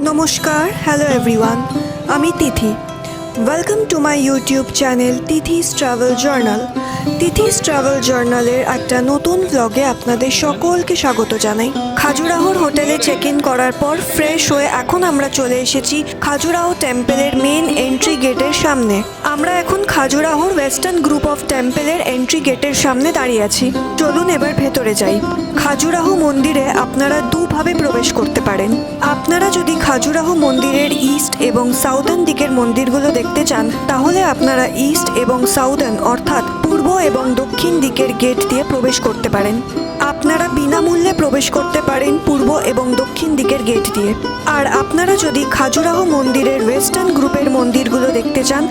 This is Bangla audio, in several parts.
নমস্কার, হ্যালো এভরিওয়ান, আমি Tithi. Welcome to my YouTube channel Tithi's travel journal. Tithi's travel জার্নালের একটা নতুন ব্লগে আপনাদের সকলকে স্বাগত জানাই। খাজুরাহোর হোটেলে চেক ইন করার পর ফ্রেশ হয়ে এখন আমরা চলে এসেছি খাজুরাহো টেম্পলের মেন এন্ট্রি গেটের সামনে। আমরা এখন খাজুরাহোর ওয়েস্টার্ন গ্রুপ অফ টেম্পলের এন্ট্রি গেটের সামনে দাঁড়িয়ে আছি। চলুন এবার ভেতরে যাই। খাজুরাহো মন্দিরে আপনারা দুভাবে প্রবেশ করতে পারেন। আপনারা যদি খাজুরাহো মন্দিরের ইস্ট এবং সাউদার্ন দিকের মন্দিরগুলো দেখতে চান, তাহলে আপনারা ইস্ট এবং সাউদার্ন অর্থাৎ পূর্ব এবং দক্ষিণ দিকের গেট দিয়ে প্রবেশ করতে পারেন। আপনারা বিনামূল্যে প্রবেশ করতে পারেন পূর্ব এবং দক্ষিণ দিকের গেট দিয়ে। আর আপনারা যদি খাজুরাহো মন্দিরের ওয়েস্টার্ন গ্রুপের মন্দিরগুলো দেখতে চান,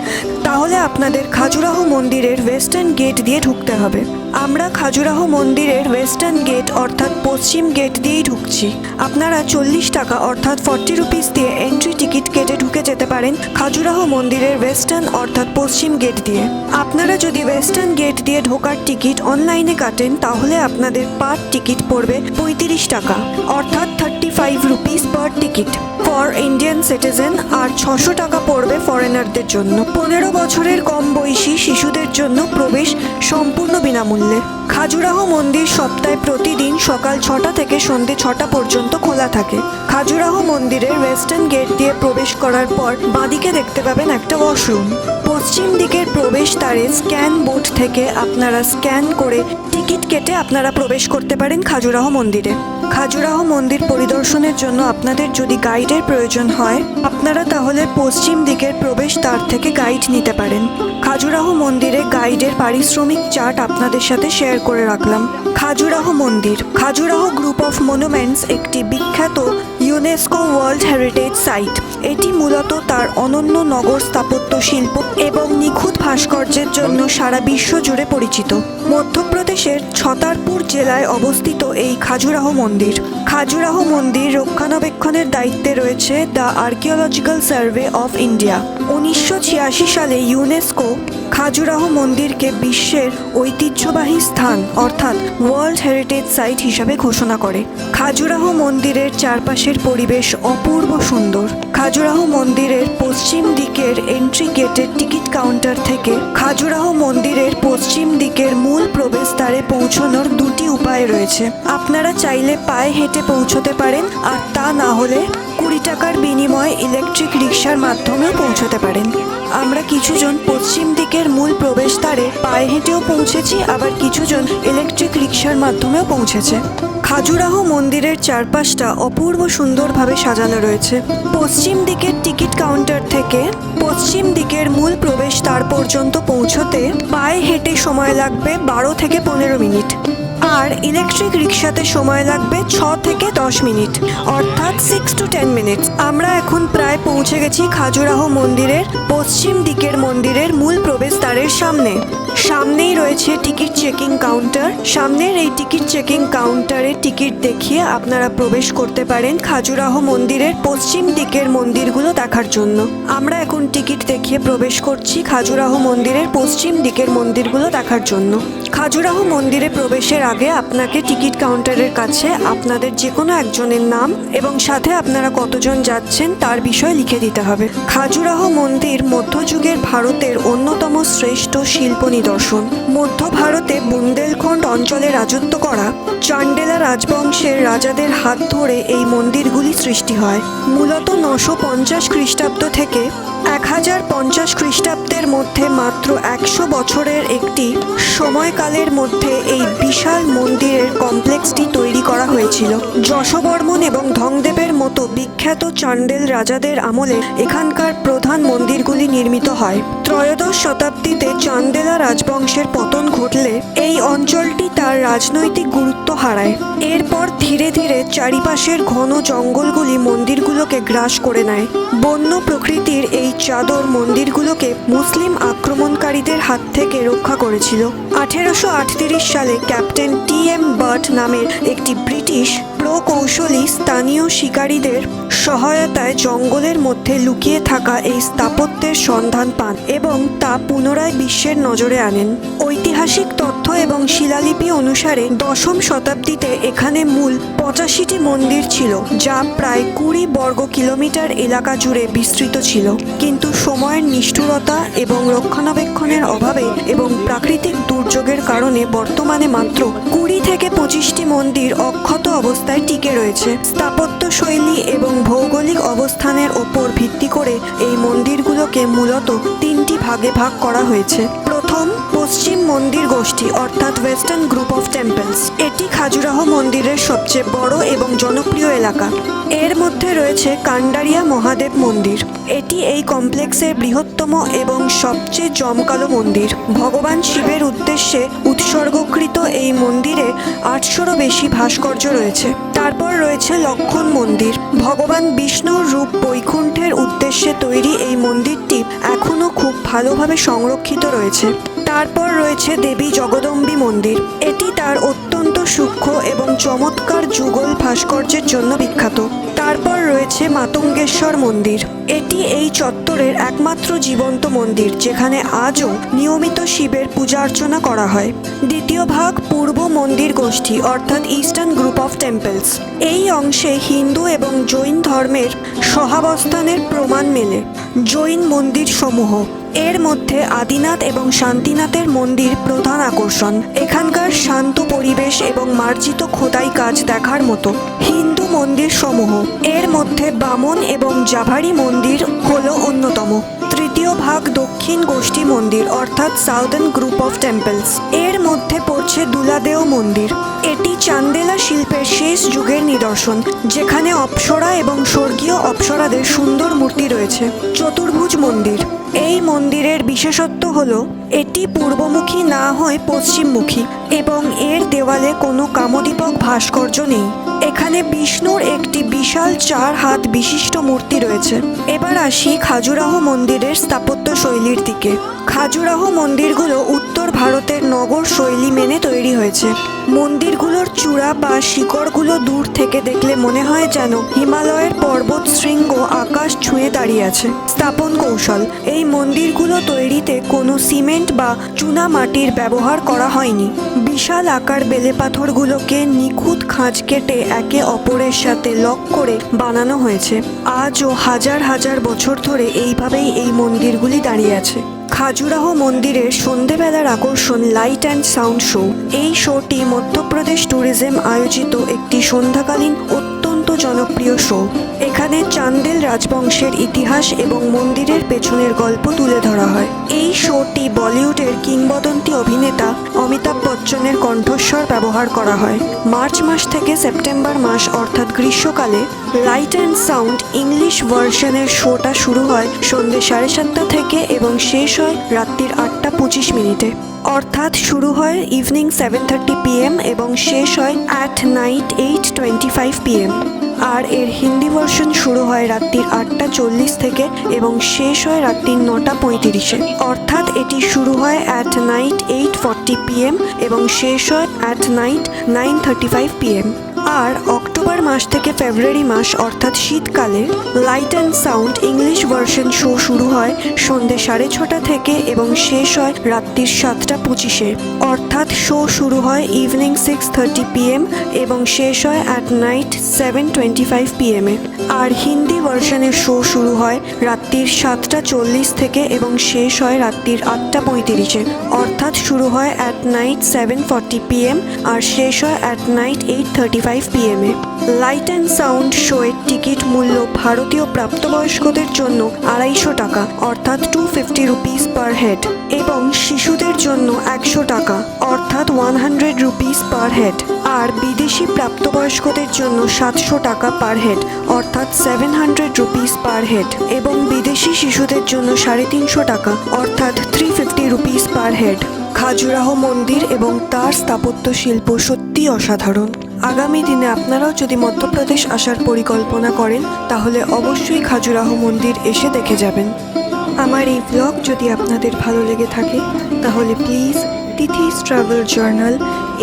তাহলে আপনাদের খাজুরাহো মন্দিরের ওয়েস্টার্ন গেট দিয়ে ঢুকতে হবে। আমরা খাজুরাহো মন্দিরের ওয়েস্টার্ন গেট অর্থাৎ পশ্চিম গেট দিয়েই ঢুকছি। আপনারা 40 টাকা অর্থাৎ 40 রুপিস দিয়ে এন্ট্রি টিকিট কেটে ঢুকে যেতে পারেন খাজুরাহো মন্দিরের ওয়েস্টার্ন অর্থাৎ পশ্চিম গেট দিয়ে। আপনারা যদি ওয়েস্টার্ন গেট দিয়ে ঢোকার টিকিট অনলাইনে কাটেন, তাহলে আপনাদের পার টিকিট পড়বে 35 টাকা অর্থাৎ 35 rupees per ticket for Indian citizen, আর 600 টাকা পড়বে ফরেনারদের জন্য। 15 বছরের কম বয়সী শিশুদের জন্য প্রবেশ সম্পূর্ণ বিনামূল্যে। খাজুরাহো মন্দির সপ্তাহে প্রতিদিন সকাল 6টা থেকে সন্ধ্যে 6টা পর্যন্ত খোলা থাকে। খাজুরাহো মন্দিরের ওয়েস্টার্ন গেট দিয়ে প্রবেশ করার পর বাঁদিকে দেখতে পাবেন একটা ওয়াশরুম। পশ্চিম দিকের প্রবেশদ্বারে স্ক্যান বোর্ড থেকে আপনারা স্ক্যান করে টিকিট কেটে আপনারা প্রবেশ করতে পারেন খাজুরাহো মন্দিরে। খাজুরাহো মন্দির পরিদর্শনের জন্য আপনাদের যদি গাইডের প্রয়োজন হয়, আপনারা তাহলে পশ্চিম দিকের প্রবেশদ্বার থেকে গাইড নিতে পারেন। খাজুরাহো মন্দিরে গাইডের পারিশ্রমিক চার্ট আপনাদের সাথে শেয়ার করে রাখলাম। খাজুরাহো মন্দির খাজুরাহো গ্রুপ অফ মনুমেন্টস একটি বিখ্যাত ইউনেস্কো ওয়ার্ল্ড হেরিটেজ সাইট। এটি মূলত তার অনন্য নগর স্থাপত্য শিল্প এবং নিখুঁত ভাস্কর্যের জন্য সারা বিশ্ব জুড়ে পরিচিত। মধ্যপ্রদেশের ছতারপুর জেলায় অবস্থিত এই খাজুরাহো মন্দির। খাজুরাহো মন্দির রক্ষণাবেক্ষণের দায়িত্বে রয়েছে the archaeological survey of India. 1986 সালে ইউনেস্কো খাজুরাহো মন্দিরকে বিশ্বের ঐতিহ্যবাহী স্থান অর্থাৎ ওয়ার্ল্ড হেরিটেজ সাইট হিসাবে ঘোষণা করে। খাজুরাহো মন্দিরের চারপাশের পরিবেশ অপূর্ব সুন্দর। খাজুরাহো মন্দিরের পশ্চিম দিকের এন্ট্রি গেটের টিকিট কাউন্টার থেকে খাজুরাহো মন্দিরের পশ্চিম দিকের মূল প্রবেশদ্বারে পৌঁছানোর দুটি উপায় রয়েছে। আপনারা চাইলে পায়ে হেঁটে পৌঁছতে পারেন, আর তা না হলে 20 টাকার বিনিময়ে ইলেকট্রিক রিক্সার মাধ্যমেও পৌঁছতে পারেন। আমরা কিছুজন পশ্চিম দিকের মূল প্রবেশদ্বারে পায়ে হেঁটেও পৌঁছেছি, আবার কিছুজন ইলেকট্রিক রিক্সার মাধ্যমেও পৌঁছেছে। খাজুরাহো মন্দিরের চারপাশটা অপূর্ব সুন্দরভাবে সাজানো রয়েছে। পশ্চিম দিকের টিকিট কাউন্টার থেকে পশ্চিম দিকের মূল প্রবেশদ্বার পর্যন্ত পৌঁছতে পায়ে হেঁটে সময় লাগবে 12 থেকে 15 মিনিট, আর ইলেকট্রিক রিক্সাতে সময় লাগবে 6 থেকে 10 মিনিট অর্থাৎ 6 to 10 মিনিটস। আমরা এখন প্রায় পৌঁছে গেছি খাজুরাহো মন্দিরের পশ্চিম দিকের মন্দিরের মূল প্রবেশদ্বারের সামনে। সামনেই রয়েছে টিকিট চেকিং কাউন্টার। সামনের এই টিকিট চেকিং কাউন্টারে টিকিট দেখিয়ে আপনারা প্রবেশ করতে পারেন খাজুরাহো মন্দিরের পশ্চিম দিকের মন্দিরগুলো দেখার জন্য। আমরা এখন টিকিট দেখিয়ে প্রবেশ করছি খাজুরাহো মন্দিরের পশ্চিম দিকের মন্দিরগুলো দেখার জন্য। খাজুরাহো মন্দিরে প্রবেশের আগে আপনাকে টিকিট কাউন্টারের কাছে আপনাদের যে কোনো একজনের নাম এবং সাথে আপনারা কতজন যাচ্ছেন তার বিষয় লিখে দিতে হবে। খাজুরাহো মন্দির মধ্যযুগের ভারতের অন্যতম শ্রেষ্ঠ শিল্প নিদর্শন। মধ্য ভারতে বুন্দেলখণ্ড অঞ্চলে রাজত্ব করা চান্ডেলা রাজবংশের রাজাদের হাত ধরে এই মন্দিরগুলি সৃষ্টি হয়। মূলত 950 খ্রিস্টাব্দ থেকে 1050 খ্রিস্টাব্দের মধ্যে মাত্র 100 বছরের একটি সময়কালের মধ্যে এই বিশাল মন্দিরের কমপ্লেক্সটি তৈরি করা হয়েছিল। যশবর্মন এবং ধংদেবের মতো বিখ্যাত চান্ডেল রাজাদের আমলে এখানকার প্রধান মন্দিরগুলি নির্মিত হয়। ত্রয়োদশ শতাব্দীতে চান্ডেলা রাজবংশের পতন ঘটলে এই অঞ্চলটি তার রাজনৈতিক গুরুত্ব হারায়। এরপর ধীরে ধীরে চারিপাশের ঘন জঙ্গলগুলি মন্দিরগুলোকে গ্রাস করে নেয়। বন্য প্রকৃতির এই চাদর মন্দিরগুলোকে মুসলিম আক্রমণকারীদের হাত থেকে রক্ষা করেছিল। 1838 সালে ক্যাপ্টেন TM বার্ট নামের একটি ব্রিটিশ প্রকৌশলী স্থানীয় শিকারীদের সহায়তায় জঙ্গলের মধ্যে লুকিয়ে থাকা এই স্থাপত্যের সন্ধান পান এবং তা পুনরায় বিশ্বের নজরে আনেন। ঐতিহাসিক তথ্য এবং শিলালিপি অনুসারে 10ম শতাব্দীতে এখানে মূল 85টি মন্দির ছিল, যা প্রায় 20 বর্গ কিলোমিটার এলাকা জুড়ে বিস্তৃত ছিল। কিন্তু সময়ের নিষ্ঠুরতা এবং রক্ষণাবেক্ষণের অভাবে এবং প্রাকৃতিক দুর্যোগের কারণে বর্তমানে মাত্র 20 থেকে 25টি মন্দির অক্ষত অবস্থায় টিকে রয়েছে। স্থাপত্য শৈলী এবং ভৌগোলিক অবস্থানের ওপর ভিত্তি করে এই মন্দিরগুলোকে মূলত 3টি ভাগে ভাগ করা হয়েছে। প্রথম, পশ্চিম মন্দির গোষ্ঠী অর্থাৎ ওয়েস্টার্ন গ্রুপ অফ টেম্পলস। এটি খাজুরাহ মন্দিরের সবচেয়ে বড় এবং জনপ্রিয় এলাকা। এর মধ্যে রয়েছে কান্ডারিয়া মহাদেব মন্দির। এটি এই কমপ্লেক্সের বৃহত্তম এবং সবচেয়ে জমকালো মন্দির। ভগবান শিবের উদ্দেশ্যে উৎসর্গকৃত এই মন্দিরে 800রও বেশি ভাস্কর্য রয়েছে। তারপর রয়েছে লক্ষণ মন্দির। ভগবান বিষ্ণুর রূপ বৈকুণ্ঠের উদ্দেশ্যে তৈরি এই মন্দিরটি এখনও খুব ভালোভাবে সংরক্ষিত রয়েছে। তারপর রয়েছে দেবী জগদম্বী মন্দির। এটি তার অত্যন্ত সূক্ষ্ম এবং চমৎকার যুগল ভাস্কর্যের জন্য বিখ্যাত। তারপর রয়েছে মাতঙ্গেশ্বর মন্দির। এটি এই চত্বরের একমাত্র জীবন্ত মন্দির যেখানে আজও নিয়মিত শিবের পূজা অর্চনা করা হয়। দ্বিতীয় ভাগ, পূর্ব মন্দির গোষ্ঠী অর্থাৎ ইস্টার্ন গ্রুপ অফ টেম্পলস। এই অংশে হিন্দু এবং জৈন ধর্মের সহাবস্থানের প্রমাণ মেলে। জৈন মন্দির সমূহ, এর মধ্যে আদিনাথ এবং শান্তিনাথের মন্দির প্রধান আকর্ষণ। এখানকার শান্ত পরিবেশ এবং মার্জিত খোদাই কাজ দেখার মতো। হিন্দু মন্দির সমূহ, এর মধ্যে বামন এবং জাভারি মন্দির হলো অন্যতম। তৃতীয় ভাগ, দক্ষিণ গোষ্ঠী মন্দির অর্থাৎ সাউদার্ন গ্রুপ অফ টেম্পলস। এর মধ্যে পড়ছে দুলাদেও মন্দির। এটি চান্দেলা শিল্পের শেষ যুগের নিদর্শন, যেখানে অপ্সরা এবং স্বর্গীয় অপ্সরাদের সুন্দর মূর্তি রয়েছে। চতুর্ভুজ মন্দির, এই মন্দিরের বিশেষত্ব হল এটি পূর্বমুখী না হয়ে পশ্চিমমুখী এবং এর দেওয়ালে কোনো কামোদ্দীপক ভাস্কর্য নেই। এখানে বিষ্ণুর একটি বিশাল 4 হাত বিশিষ্ট মূর্তি রয়েছে। এবার আসি খাজুরাহ মন্দিরের স্থাপত্য শৈলীর দিকে। খাজুরাহ মন্দিরগুলো উত্তর ভারতের নগর শৈলী মেনে তৈরি হয়েছে। মন্দিরগুলোর চূড়া বা শিকড়গুলো দূর থেকে দেখলে মনে হয় যেন হিমালয়ের পর্বত শৃঙ্গ আকাশ ছুঁয়ে দাঁড়িয়ে আছে। স্থাপন কৌশল, এই মন্দিরগুলো তৈরিতে কোনো সিমেন্ট বা চুনা মাটির ব্যবহার করা হয়নি। বিশাল আকার বেলেপাথরগুলোকে নিখুঁত খাঁজ কেটে একে অপরের সাথে লক করে বানানো হয়েছে। আজও হাজার হাজার বছর ধরে এইভাবেই এই মন্দিরগুলি দাঁড়িয়ে আছে। খাজুরাহ মন্দিরের সন্ধেবেলার আকর্ষণ লাইট অ্যান্ড সাউন্ড শো। এই শোটি মধ্যপ্রদেশ ট্যুরিজম আয়োজিত একটি সন্ধ্যাকালীন অত্যন্ত জনপ্রিয় শো। এখানে চান্দেল রাজবংশের ইতিহাস এবং মন্দিরের পেছনের গল্প তুলে ধরা হয়। এই শোটি বলিউডের কিংবদন্তি অভিনেতা অমিতাভ বচ্চনের কণ্ঠস্বর ব্যবহার করা হয়। মার্চ মাস থেকে সেপ্টেম্বর মাস অর্থাৎ গ্রীষ্মকালে লাইট অ্যান্ড সাউন্ড ইংলিশ ভার্সনের শোটা শুরু হয় সন্ধ্যে 7:30 থেকে এবং শেষ হয় রাত্রির 8:25 অর্থাৎ শুরু হয় ইভিনিং 7:30 PM এবং শেষ হয় অ্যাট নাইট 8:25 PM। আর এর হিন্দি ভার্সন শুরু হয় রাত্রির 8:40 থেকে এবং শেষ হয় রাত্রির 9:35। অর্থাৎ এটি শুরু হয় অ্যাট নাইট 8:40 PM এবং শেষ হয় অ্যাট নাইট 9:35 PM। আর অক্টোবর মাস থেকে ফেব্রুয়ারি মাস অর্থাৎ শীতকালে light and sound English version show শুরু হয় সন্ধ্যে 6:30 থেকে এবং শেষ হয় রাত্রির 7:25। অর্থাৎ শো শুরু হয় ইভিনিং 6:30 PM এবং শেষ হয় অ্যাট নাইট 7:25 PM। আর হিন্দি ভার্সনের শো শুরু হয় রাত্রির 7:40 থেকে এবং শেষ হয় রাত্রির 8:35। অর্থাৎ শুরু হয় অ্যাট নাইট 7:40 PM আর শেষ হয় at night 8:35 PM। Light and sound শোয়ের টিকিট মূল্য ভারতীয় প্রাপ্তবয়স্কদের জন্য 250 টাকা অর্থাৎ 250 রুপিস পার হেড এবং শিশুদের জন্য 100 টাকা অর্থাৎ 100 রুপিস পার হেড। আর বিদেশি প্রাপ্তবয়স্কদের জন্য 700 টাকা পার হেড অর্থাৎ 700 রুপিস পার হেড এবং বিদেশি শিশুদের জন্য 350 টাকা অর্থাৎ 350 রুপিস পার হেড। খাজুরাহ মন্দির এবং তার স্থাপত্য শিল্প সত্যি অসাধারণ। আগামী দিনে আপনারাও যদি মধ্যপ্রদেশ আসার পরিকল্পনা করেন তাহলে অবশ্যই খাজুরাহ মন্দির এসে দেখে যাবেন। আমার এই ব্লগ যদি আপনাদের ভালো লেগে থাকে তাহলে প্লিজ তিথিস ট্রাভেল জার্নাল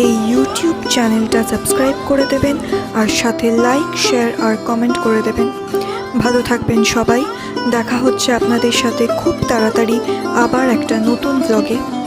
এই ইউটিউব চ্যানেলটা সাবস্ক্রাইব করে দেবেন আর সাথে লাইক, শেয়ার আর কমেন্ট করে দেবেন। ভালো থাকবেন সবাই। দেখা হচ্ছে আপনাদের সাথে খুব তাড়াতাড়ি আবার একটা নতুন ব্লগে।